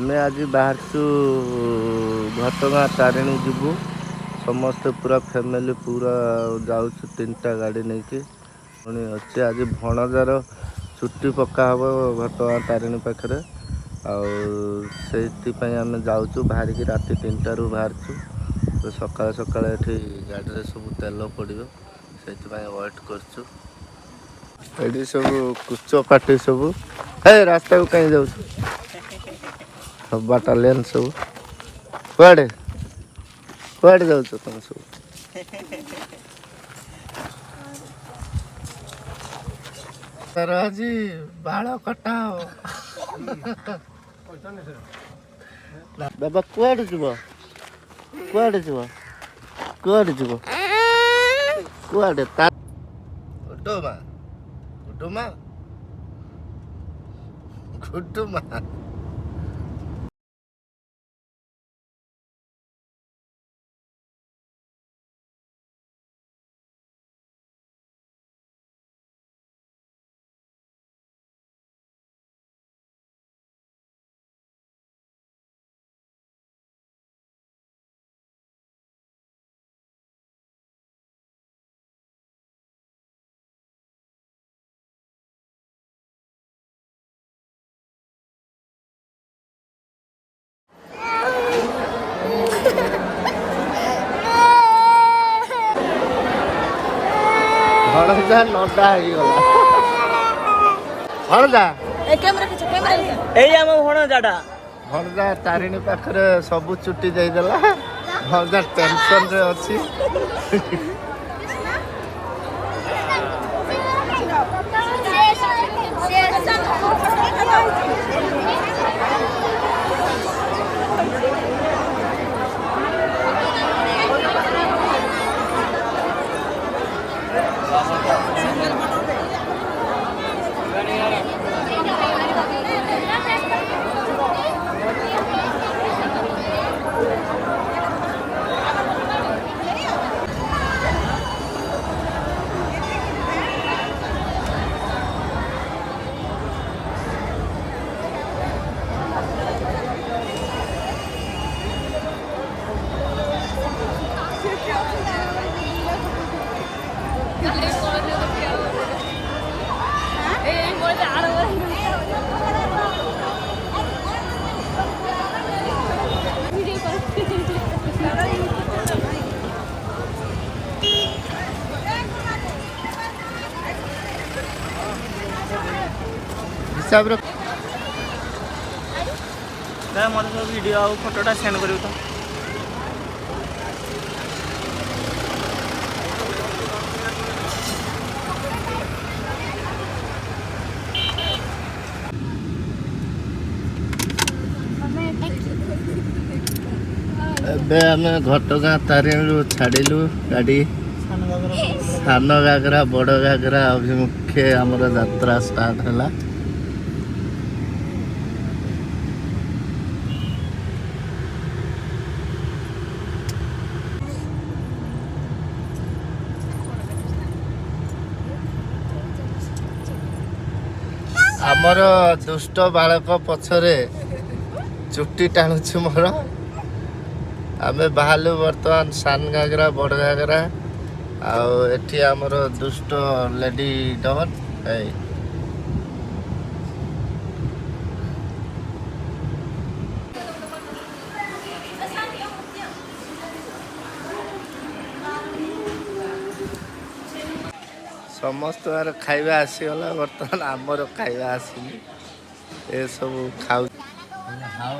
ଆମେ ଆଜି ବାହାରିଛୁ ଘଟଗାଁ ତାରିଣୀ ଯିବୁ। ସମସ୍ତେ ପୁରା ଫ୍ୟାମିଲି ପୁରା ଯାଉଛୁ 3ଟା ଗାଡ଼ି ନେଇକି। ପୁଣି ଅଛି ଆଜି ଭଣଜାର ଚୁଟି ପକ୍କା ହେବ ଘଟଗାଁ ତାରିଣୀ ପାଖରେ। ଆଉ ସେଇଥିପାଇଁ ଆମେ ଯାଉଛୁ ବାହାରିକି ରାତି 3ଟାରୁ ବାହାରିଛୁ। ସକାଳେ ସକାଳେ ଏଠି ଗାଡ଼ିରେ ସବୁ ତେଲ ପଡ଼ିବ ସେଇଥିପାଇଁ ୱେଟ୍ କରୁଛୁ। ଏଠି ସବୁ କୁଚ ପାଟି ସବୁ ରାସ୍ତାକୁ କାହିଁ ଯାଉଛୁ ବାଟାଲିୟନ ସବୁ କୁଆଡ଼େ ଯାଉଛ ତମେ ସବୁ? ତାର ଆଜି ବାଳ କଟା ହବ। ବାବା କୁଆଡ଼େ ଯିବ? କୁଆଡ଼େ ଯିବ? କୁଆଡ଼େ ଯିବ? କୁଆଡ଼େ ତା ଗୁଡୁମା ଭଣଜା ନଣ୍ଡା ହେଇଗଲା। ଭଣଜା ଏଇ ଆମ ଭଣଜାଟା। ଭଣଜା ତାରିଣୀ ପାଖରେ ସବୁ ଚୁଟି ଦେଇଦେଲା। ଭଣଜା ଟେନସନରେ ଅଛି। ହିସାବରେ ମତେ ସବୁ ଭିଡ଼ିଓ ଆଉ ଫଟୋଟା ସେଣ୍ଡ କରିବୁ ତ। ଏବେ ଆମେ ଘଟଗାଁ ତାରିଣୀରୁ ଛାଡ଼ିଲୁ ଗାଡ଼ି। ସାନ ଘାଗରା ବଡ଼ ଘାଗରା ଅଭିମୁଖେ ଆମର ଯାତ୍ରା ଷ୍ଟାର୍ଟ ହେଲା। ଆମର ଦୁଷ୍ଟ ବାଳକ ପଛରେ ଚୁଟି ଟାଣୁଛି ମୋର। ଆମେ ବାହାରିଲୁ ବର୍ତ୍ତମାନ ସାନ ଘାଗରା ବଡ଼ ଘାଗରା। ଆଉ ଏଠି ଆମର ଦୁଷ୍ଟ ଲେଡି ଡନ୍ ଏଇ ସମସ୍ତଙ୍କର ଖାଇବା ଆସିଗଲା। ବର୍ତ୍ତମାନ ଆମର ଖାଇବା ଆସିନି। ଏସବୁ ଖାଉ ହାଉ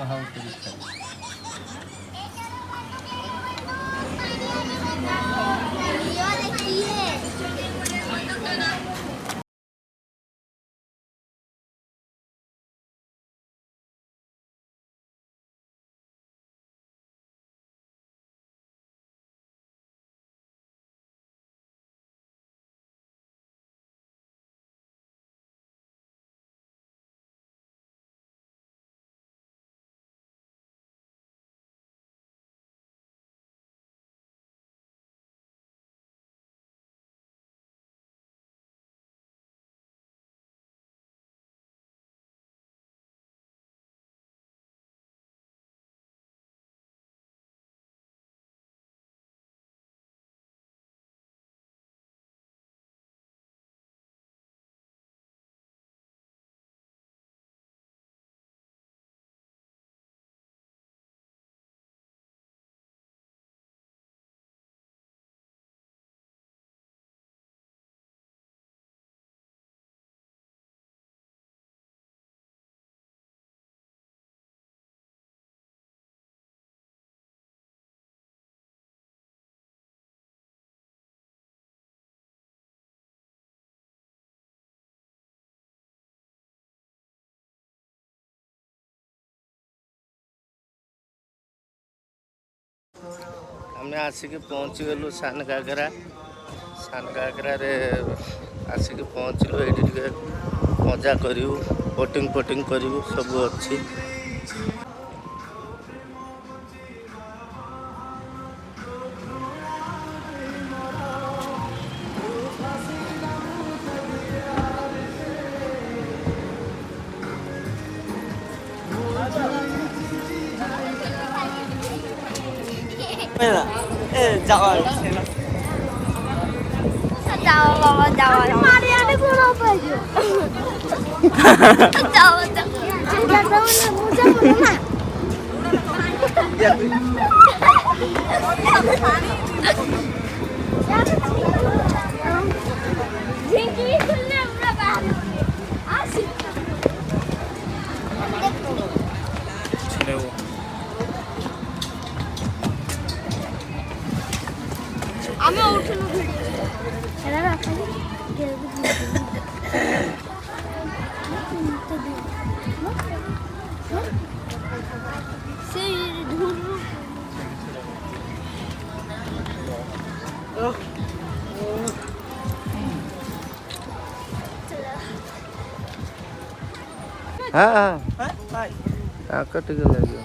ଆମେ ଆସିକି ପହଞ୍ଚିଗଲୁ ସାନ ଘାଗରାରେ ଆସିକି ପହଞ୍ଚିଲୁ। ଏଇଠି ଟିକେ ମଜା କରିବୁ, ବୋଟିଂ କରିବୁ, ସବୁ ଅଛି। যাওয়ার যাও বাবা যাও মারিয়ানে কোনো পাইছো যাও যাও যাও না মুজা বলো না ঝিঙ্কি খুললে আমরা বাহার আসি আমি উঠলো ভিডিও এরা রাখা সেই ধুরু हाँ हाँ ভাই आका टिके लगे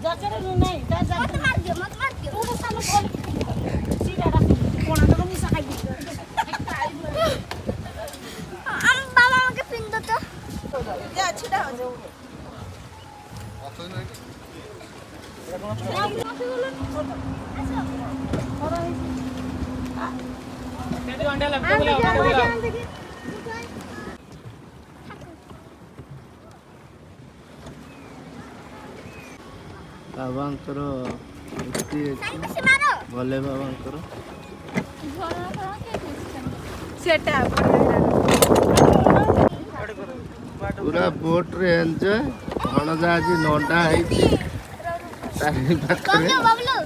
जचरे नहीं मत मार दियो वो सामने बोल सीधा रख कोना तो मिसा खाई हम बाबा के पिन दो तो जा छिटा हो जाओ बाबांकर भले बाबांकर सेटा पूरा बोट रे एंजॉय भणजा आज नंडा है कौन बबलू